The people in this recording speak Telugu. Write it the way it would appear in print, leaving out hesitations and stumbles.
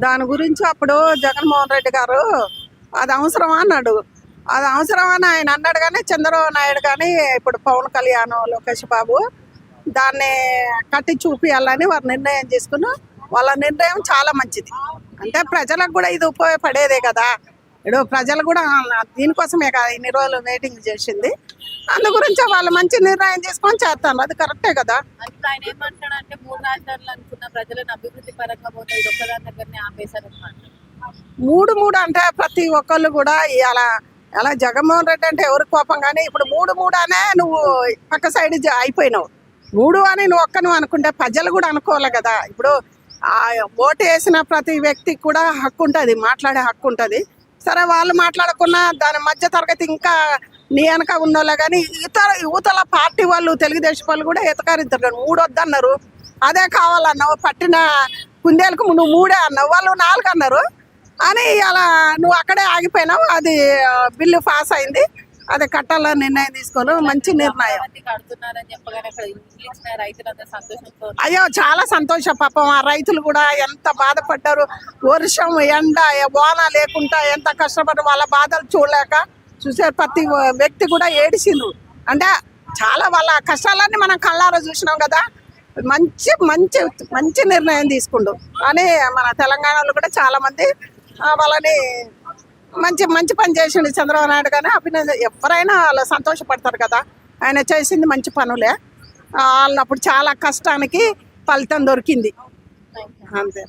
దాని గురించి అప్పుడు జగన్మోహన్ రెడ్డి గారు అది అవసరమా అన్నాడు. అది అవసరమా అని ఆయన అన్నాడు. కానీ చంద్రబాబు నాయుడు కానీ ఇప్పుడు పవన్ కళ్యాణ్, లోకేష్ బాబు దాన్ని కట్టి చూపియాలని వారు నిర్ణయం చేసుకుని వాళ్ళ నిర్ణయం చాలా మంచిది. అంటే ప్రజలకు కూడా ఇది ఉపయోగపడేదే కదా. ఇప్పుడు ప్రజలు కూడా దీనికోసమే కదా ఇన్ని రోజులు వెయిటింగ్ చేసింది. అందు గురించి వాళ్ళు మంచి నిర్ణయం చేసుకొని చేస్తాను, అది కరెక్టే కదా. ఆయన ఏమంటాడంటే 3 రాజధానులు అనుకున్న ప్రజలను అభివృద్ధి పరంగా పోతే ఇది ఒక్కదాని దగ్గరనే ఆపేశారు. 3 అంటే ప్రతి ఒక్కళ్ళు కూడా అలా జగన్మోహన్ రెడ్డి అంటే ఎవరికి కోపం. కానీ ఇప్పుడు 3 అనే నువ్వు పక్క సైడ్ అయిపోయినావు. 3 అని నువ్వు ఒక్కను అనుకుంటే ప్రజలు కూడా అనుకోవాలి కదా. ఇప్పుడు ఓటు వేసిన ప్రతి వ్యక్తికి కూడా హక్కు ఉంటుంది, మాట్లాడే హక్కు ఉంటుంది. సరే వాళ్ళు మాట్లాడకున్నా దాని మధ్య తరగతి ఇంకా నీ వెనక ఉన్నోళ్ళే. కానీ యువతల పార్టీ వాళ్ళు, తెలుగుదేశం వాళ్ళు కూడా ఎతకారిద్దరు. 3 వద్దన్నారు, అదే కావాలన్నావు. పట్టిన కుందేలకు నువ్వు 3 అన్నావు, వాళ్ళు 4 అన్నారు అని అలా నువ్వు అక్కడే ఆగిపోయినావు. అది బిల్లు పాస్ అయింది, అది కట్టాలని నిర్ణయం తీసుకోను. మంచి నిర్ణయం. అయ్యో చాలా సంతోషం. పాపం ఆ రైతులు కూడా ఎంత బాధపడ్డారు. వర్షం, ఎండ, వాన లేకుండా ఎంత కష్టపడ్డారు. వాళ్ళ బాధలు చూసే ప్రతి వ్యక్తి కూడా ఏడిసిండ్రు. అంటే చాలా వాళ్ళ కష్టాలన్నీ మనం కళ్ళారా చూసినాం కదా. మంచి మంచి మంచి నిర్ణయం తీసుకుండు అని మన తెలంగాణలో కూడా చాలా మంది వాళ్ళని మంచి మంచి పని చేసిండు చంద్రబాబు నాయుడు. కానీ అభినందన ఎవరైనా వాళ్ళు సంతోషపడతారు కదా. ఆయన చేసింది మంచి పనులే. వాళ్ళు అప్పుడు చాలా కష్టానికి ఫలితం దొరికింది అంతే.